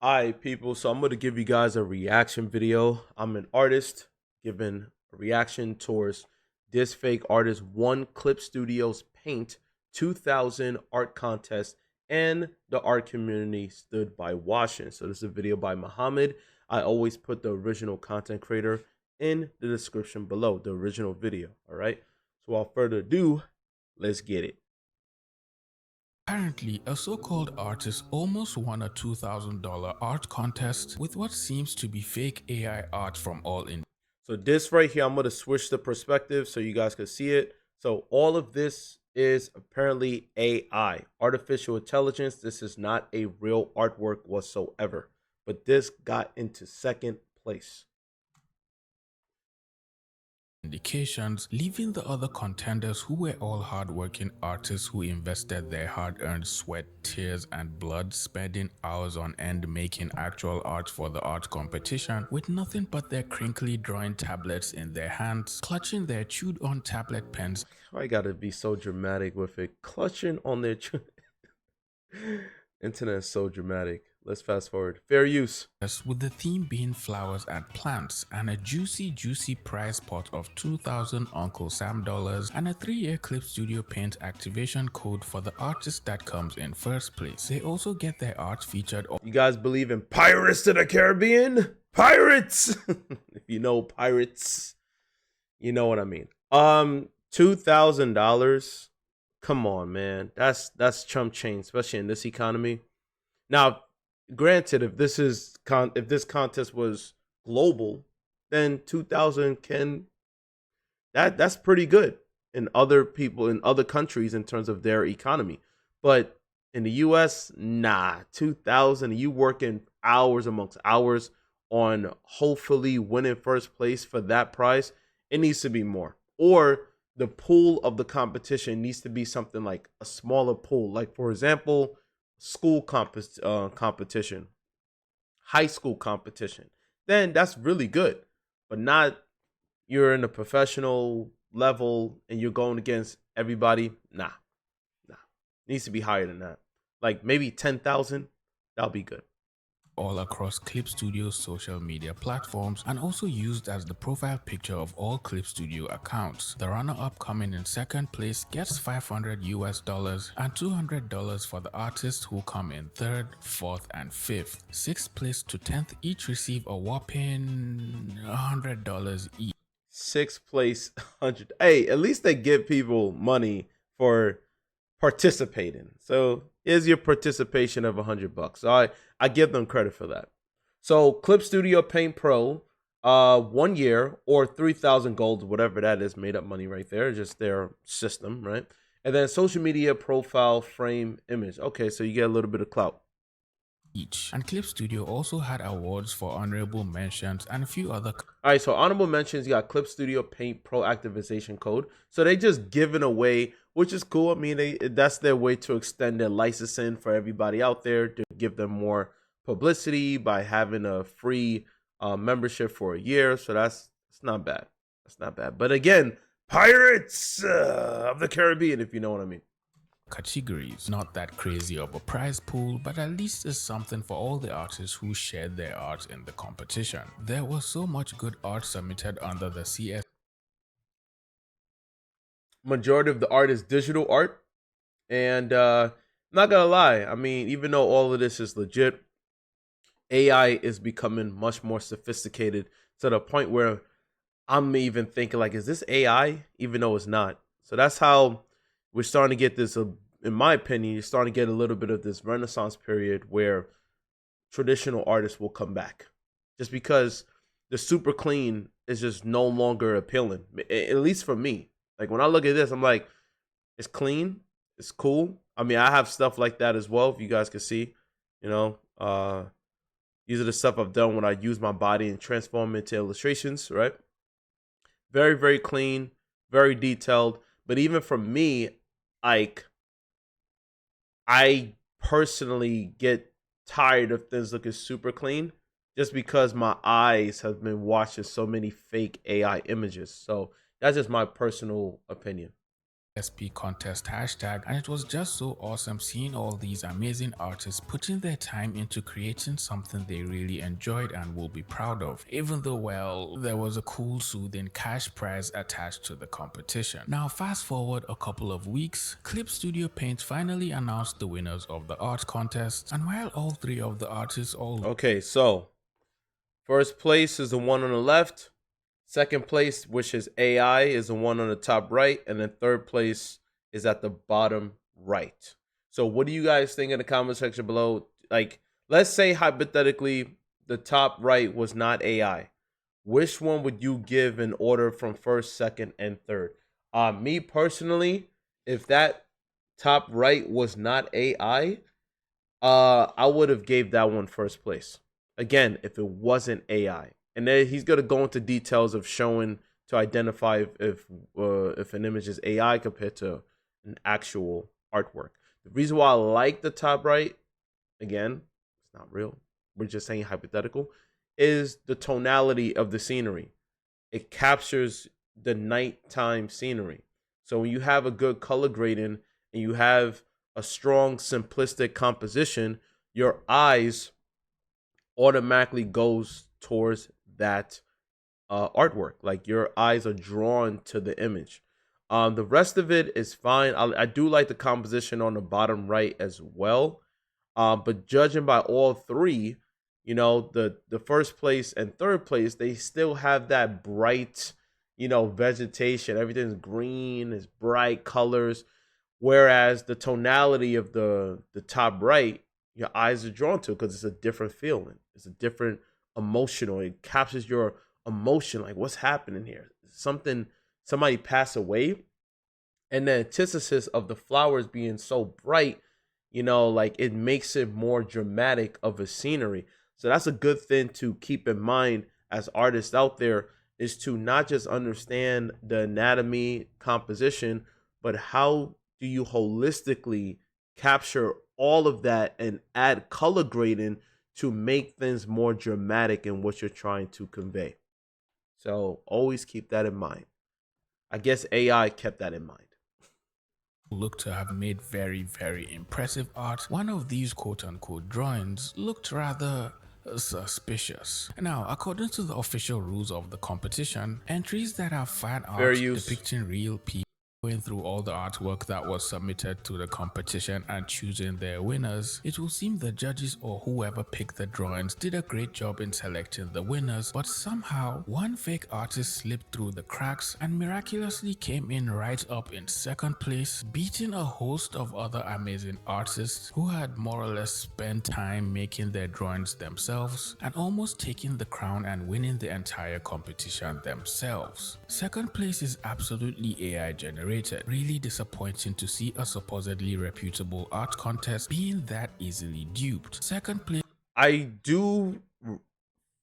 Hi, people. So I'm going to give you guys a reaction video. I'm an artist giving a reaction towards this fake artist One Clip Studios Paint 2000 art contest, and the art community stood by watching. So this is a video by Mohammed. I always put the original content creator in the description below, the original video. All right. So without further ado, let's get it. Apparently, a so-called artist almost won a $2,000 art contest with what seems to be fake AI art from all in. So this right here, I'm going to switch the perspective so you guys can see it. So all of this is apparently AI, artificial intelligence. This is not a real artwork whatsoever, but this got into second place. Indications, leaving the other contenders who were all hardworking artists who invested their hard-earned sweat, tears, and blood, spending hours on end making actual art for the art competition, with nothing but their crinkly drawing tablets in their hands, clutching their chewed-on tablet pens. I gotta be so dramatic with it, clutching on their internet is so dramatic. Let's fast forward. Fair use. With the theme being flowers and plants, and a juicy prize pot of 2,000 Uncle Sam dollars, and a 3-year Clip Studio Paint activation code for the artist that comes in first place. They also get their art featured. You guys believe in Pirates of the Caribbean? Pirates! If you know pirates, you know what I mean. $2,000. Come on, man. That's chump change, especially in this economy. Now, granted, if this contest was global, then 2,000 can that's pretty good in other people in other countries in terms of their economy. But in the US, nah, 2,000, you working hours amongst hours on hopefully winning first place for that prize. It needs to be more. Or the pool of the competition needs to be something like a smaller pool. Like, for example, school competition, high school competition. Then that's really good. But not you're in a professional level and you're going against everybody. Nah. It needs to be higher than that. Like maybe 10,000. That'll be good. All across Clip Studio's social media platforms, and also used as the profile picture of all Clip Studio accounts. The runner-up coming in second place gets $500 and $200 for the artists who come in third, fourth, and fifth. Sixth place to 10th each receive a whopping $100 each. Sixth place, 100. Hey, at least they give people money for participating. So here's your participation of $100. So I give them credit for that. So Clip Studio Paint Pro, 1 year or 3,000 gold, whatever that is, made up money right there, just their system, right? And then social media profile frame image. Okay, so you get a little bit of clout each. And Clip Studio also had awards for honorable mentions and a few other. All right, so honorable mentions, you got Clip Studio Paint Pro activation code. So they just giving away, which is cool. I mean, that's their way to extend their licensing for everybody out there, to give them more publicity by having a free membership for a year. So that's not bad. That's not bad. But again, Pirates of the Caribbean, if you know what I mean. Categories. Not that crazy of a prize pool, but at least it's something for all the artists who shared their art in the competition. There was so much good art submitted under the CS. Majority of the art is digital art, and not gonna lie, I mean, even though all of this is legit, AI is becoming much more sophisticated to the point where I'm even thinking like, is this AI? Even though it's not. So that's how we're starting to get this, in my opinion, you're starting to get a little bit of this renaissance period where traditional artists will come back. Just because the super clean is just no longer appealing, at least for me. Like when I look at this, I'm like, it's clean, it's cool. I mean, I have stuff like that as well, if you guys can see, you know. These are the stuff I've done when I use my body and transform into illustrations, right? Very, very clean, very detailed. But even for me, like, I personally get tired of things looking super clean just because my eyes have been watching so many fake AI images. So that's just my personal opinion. SP contest hashtag, and it was just so awesome seeing all these amazing artists putting their time into creating something they really enjoyed and will be proud of, even though, well, there was a cool soothing cash prize attached to the competition. Now fast forward a couple of weeks, Clip Studio Paint finally announced the winners of the art contest, and while all three of the artists Okay, so first place is the one on the left. Second place, which is AI, is the one on the top right. And then third place is at the bottom right. So what do you guys think in the comment section below? Like, let's say hypothetically the top right was not AI. Which one would you give in order from first, second, and third? Me personally, if that top right was not AI, I would have gave that one first place. Again, if it wasn't AI, and then he's gonna go into details of showing to identify if an image is AI compared to an actual artwork. The reason why I like the top right, again, it's not real. We're just saying hypothetical, is the tonality of the scenery. It captures the nighttime scenery. So when you have a good color grading and you have a strong simplistic composition, your eyes automatically goes towards that artwork. Like your eyes are drawn to the image. The rest of it is fine. I do like the composition on the bottom right as well. But judging by all three, you know, the first place and third place, they still have that bright, you know, vegetation. Everything's green, it's bright colors. Whereas the tonality of the top right, your eyes are drawn to because it's a different feeling. It's a different emotional. It captures your emotion. Like, what's happening here? Somebody passed away, and the antithesis of the flowers being so bright, you know, like it makes it more dramatic of a scenery. So that's a good thing to keep in mind as artists out there, is to not just understand the anatomy, composition, but how do you holistically capture all of that and add color grading to make things more dramatic in what you're trying to convey. So always keep that in mind. I guess AI kept that in mind. look to have made very, very impressive art, one of these quote-unquote drawings looked rather suspicious. Now, according to the official rules of the competition, entries that have fan art depicting real people going through all the artwork that was submitted to the competition and choosing their winners, it will seem the judges or whoever picked the drawings did a great job in selecting the winners, but somehow one fake artist slipped through the cracks and miraculously came in right up in second place, beating a host of other amazing artists who had more or less spent time making their drawings themselves and almost taking the crown and winning the entire competition themselves. Second place is absolutely AI generated. Really disappointing to see a supposedly reputable art contest being that easily duped. Second place. I do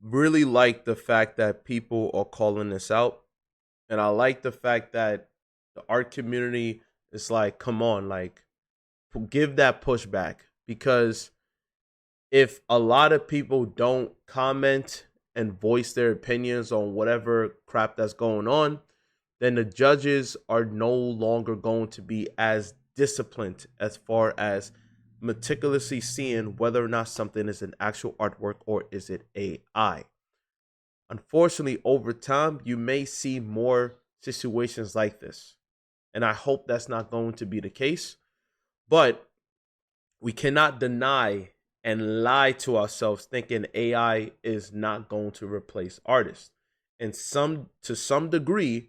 really like the fact that people are calling this out, and I like the fact that the art community is like, come on, like, give that pushback, because if a lot of people don't comment and voice their opinions on whatever crap that's going on, then the judges are no longer going to be as disciplined as far as meticulously seeing whether or not something is an actual artwork or is it AI. Unfortunately, over time, you may see more situations like this. And I hope that's not going to be the case. But we cannot deny and lie to ourselves thinking AI is not going to replace artists. And to some degree,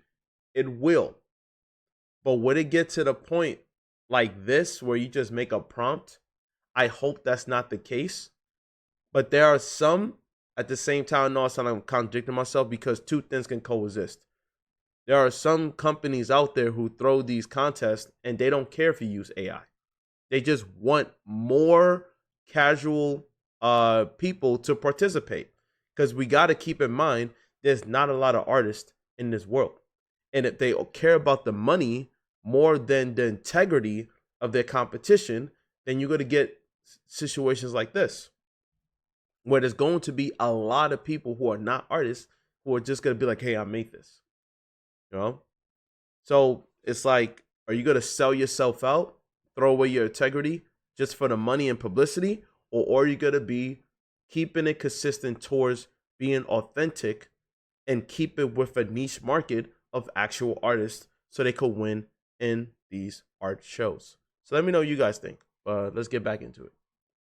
it will. But would it get to the point like this where you just make a prompt? I hope that's not the case. But there are some, at the same time, no, I'm contradicting myself, because two things can coexist. There are some companies out there who throw these contests and they don't care if you use AI. They just want more casual people to participate. Because we got to keep in mind, there's not a lot of artists in this world. And if they care about the money more than the integrity of their competition, then you're going to get situations like this, where there's going to be a lot of people who are not artists who are just going to be like, hey, I made this. You know? So it's like, Are you going to sell yourself out, throw away your integrity just for the money and publicity? Or are you going to be keeping it consistent towards being authentic and keep it with a niche market of actual artists so they could win in these art shows? So let me know what you guys think. Let's get back into it.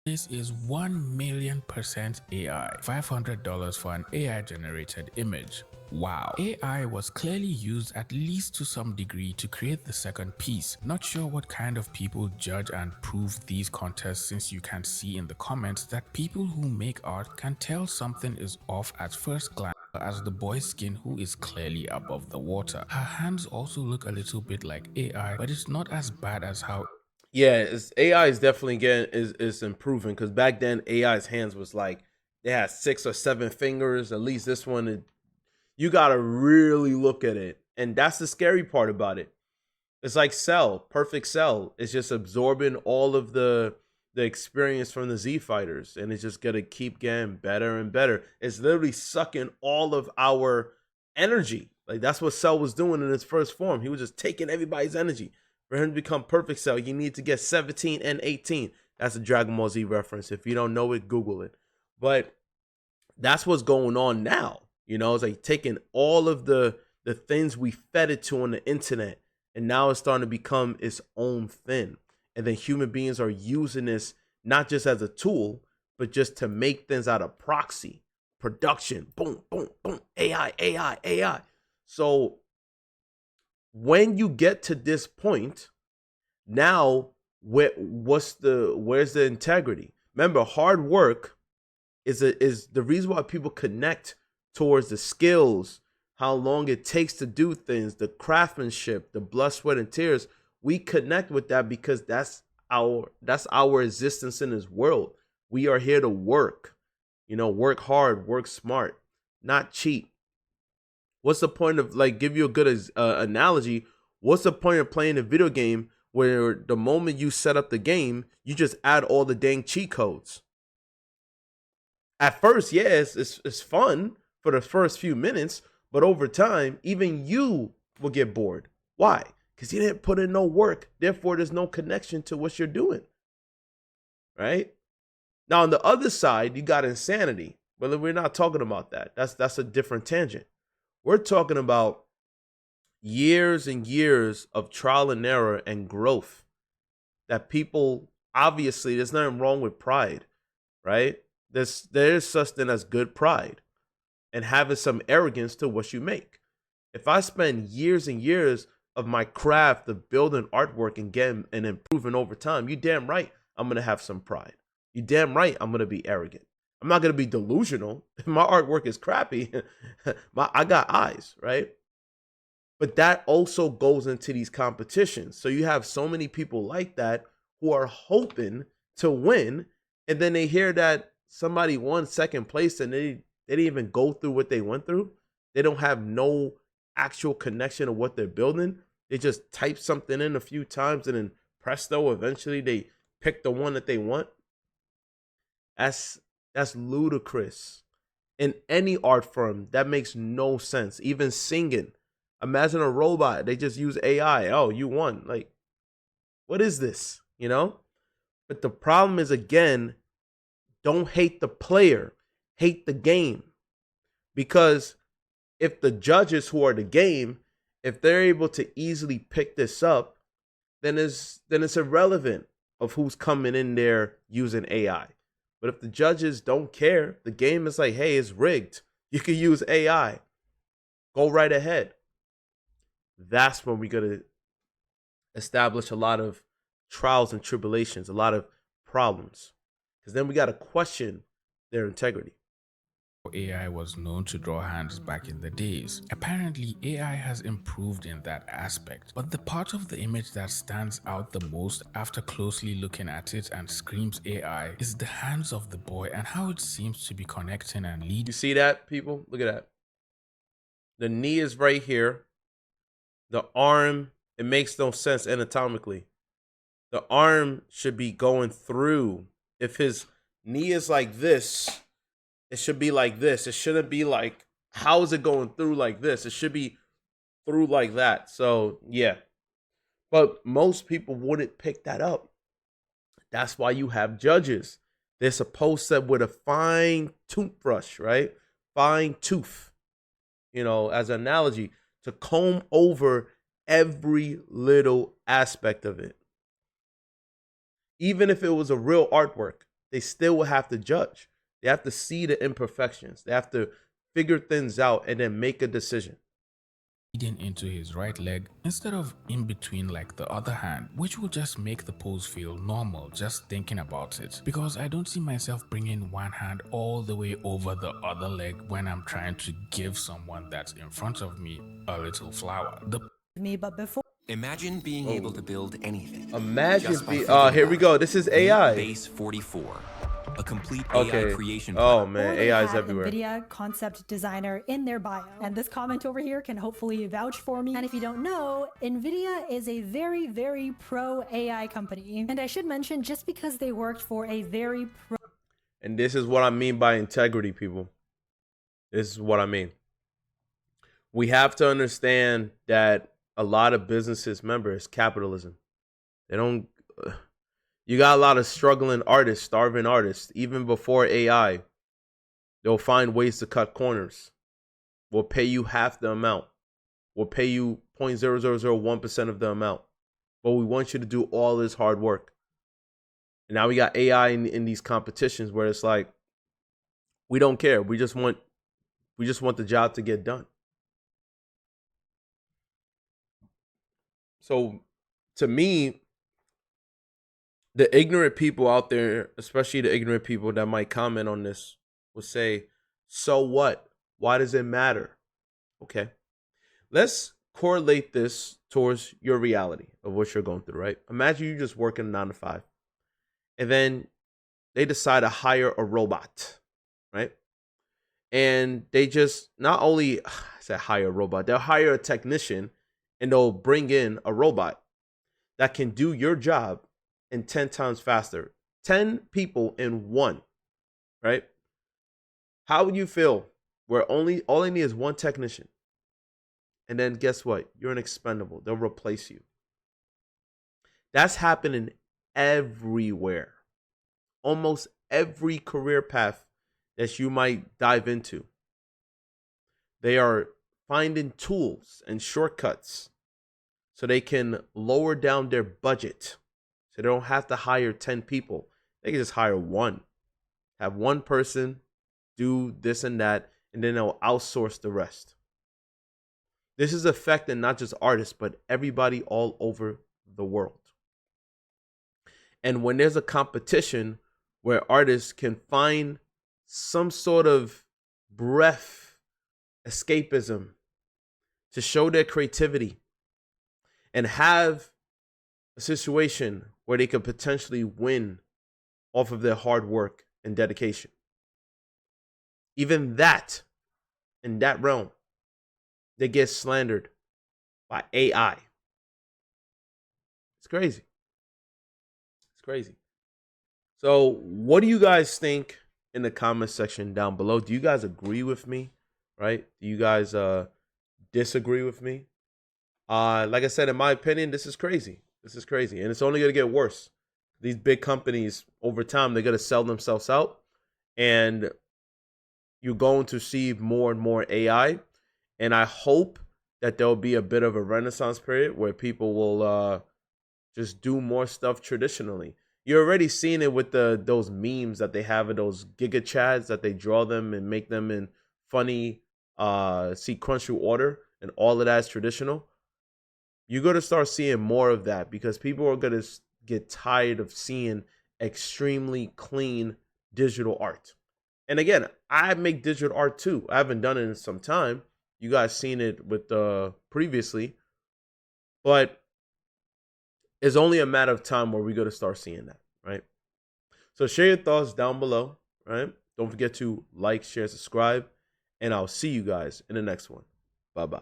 This is 1,000,000% AI. $500 for an AI generated image. Wow. AI was clearly used at least to some degree to create the second piece. Not sure what kind of people judge and prove these contests, since you can see in the comments that people who make art can tell something is off at first glance, as the boy's skin, who is clearly above the water. Her hands also look a little bit like AI, but it's not as bad as how AI is definitely is improving, because back then AI's hands was like they had 6 or 7 fingers. At least this one, you gotta really look at it, and that's the scary part about it. It's like Cell, Perfect Cell. It's just absorbing all of the experience from the Z fighters, and it's just gonna keep getting better and better. It's literally sucking all of our energy. Like that's what Cell was doing in its first form. He was just taking everybody's energy. For him to become Perfect Cell, you need to get 17 and 18. That's a Dragon Ball Z reference. If you don't know it, Google it. But that's what's going on now. You know, it's like taking all of the things we fed it to on the internet, and now it's starting to become its own thing. And then human beings are using this not just as a tool, but just to make things out of proxy production. Boom, boom, boom. AI, AI, AI. So when you get to this point, now where's the integrity? Remember, hard work is the reason why people connect towards the skills, how long it takes to do things, the craftsmanship, the blood, sweat, and tears. We connect with that because that's our existence in this world. We are here to work, work hard, work smart, not cheat. What's the point of, like, give you a good analogy? What's the point of playing a video game where the moment you set up the game, you just add all the dang cheat codes? At first, yes, it's fun for the first few minutes, but over time, even you will get bored. Why? Because you didn't put in no work. Therefore, there's no connection to what you're doing. Right? Now, on the other side, you got insanity. But we're not talking about that. That's a different tangent. We're talking about years and years of trial and error and growth that people, obviously, there's nothing wrong with pride, right? There's such thing as good pride and having some arrogance to what you make. If I spend years and years of my craft of building artwork and getting and improving over time, you damn right I'm gonna have some pride. You damn right I'm gonna be arrogant. I'm not gonna be delusional. If my artwork is crappy, I got eyes, right? But that also goes into these competitions. So you have so many people like that who are hoping to win, and then they hear that somebody won second place and they didn't even go through what they went through. They don't have no actual connection of what they're building. They just type something in a few times and then presto, eventually they pick the one that they want. That's ludicrous. In any art form, that makes no sense. Even singing. Imagine a robot. They just use AI. Oh, you won. Like, what is this? But the problem is, again, don't hate the player. Hate the game. Because if the judges who are the game, if they're able to easily pick this up, then it's irrelevant of who's coming in there using AI. But if the judges don't care, the game is like, hey, it's rigged. You can use AI. Go right ahead. That's when we're going to establish a lot of trials and tribulations, a lot of problems. Because then we got to question their integrity. AI was known to draw hands back in the days. Apparently, AI has improved in that aspect, but the part of the image that stands out the most after closely looking at it and screams AI is the hands of the boy and how it seems to be connecting and leading. You see that, people? Look at that. The knee is right here. The arm, it makes no sense anatomically. The arm should be going through. If his knee is like this, it should be like this. It shouldn't be like, how is it going through like this? It should be through like that. So, yeah. But most people wouldn't pick that up. That's why you have judges. They're supposed to, with a fine toothbrush, right? Fine tooth, as an analogy, to comb over every little aspect of it. Even if it was a real artwork, they still would have to judge. They have to see the imperfections. They have to figure things out and then make a decision. Into his right leg instead of in between like the other hand, which will just make the pose feel normal just thinking about it, because I don't see myself bringing one hand all the way over the other leg when I'm trying to give someone that's in front of me a little flower. Imagine being able to build anything. Imagine here we go. This is AI. Base 44. A complete AI creation platform. Oh man, AI is everywhere. NVIDIA concept designer in their bio. And this comment over here can hopefully vouch for me. And if you don't know, NVIDIA is a very, very pro AI company. And I should mention, just because they worked for a very pro. And this is what I mean by integrity, people. This is what I mean. We have to understand that a lot of businesses, remember, it's capitalism. They don't. You got a lot of struggling artists, starving artists. Even before AI, they'll find ways to cut corners. We'll pay you half the amount. We'll pay you 0.0001% of the amount. But we want you to do all this hard work. And now we got AI in these competitions where it's like, we don't care. We just want the job to get done. So to me, the ignorant people out there, especially the ignorant people that might comment on this, will say, so what? Why does it matter? Okay. Let's correlate this towards your reality of what you're going through, right? Imagine you just working 9 to 5. And then they decide to hire a robot, right? And they just not only hire a robot, they'll hire a technician and they'll bring in a robot that can do your job in 10 times faster. 10 people in one, right? How would you feel where all they need is one technician? And then guess what? You're an expendable. They'll replace you. That's happening everywhere. Almost every career path that you might dive into. They are finding tools and shortcuts so they can lower down their budget. So they don't have to hire 10 people. They can just hire one. Have one person do this and that, and then they'll outsource the rest. This is affecting not just artists, but everybody all over the world. And when there's a competition where artists can find some sort of breath, escapism, to show their creativity, and have a situation where they could potentially win off of their hard work and dedication. Even that, in that realm, they get slandered by AI. It's crazy. It's crazy. So what do you guys think in the comment section down below? Do you guys agree with me? Right? Do you guys disagree with me? Like I said, in my opinion, this is crazy. This is crazy. And it's only going to get worse. These big companies, over time, they're going to sell themselves out. And you're going to see more and more AI. And I hope that there'll be a bit of a renaissance period where people will just do more stuff traditionally. You're already seeing it with those memes that they have, in those Giga Chads that they draw them and make them in funny sequential order. And all of that is traditional. You're going to start seeing more of that because people are going to get tired of seeing extremely clean digital art. And again, I make digital art too. I haven't done it in some time. You guys seen it with previously. But it's only a matter of time where we're going to start seeing that, right? So share your thoughts down below, right? Don't forget to like, share, subscribe. And I'll see you guys in the next one. Bye-bye.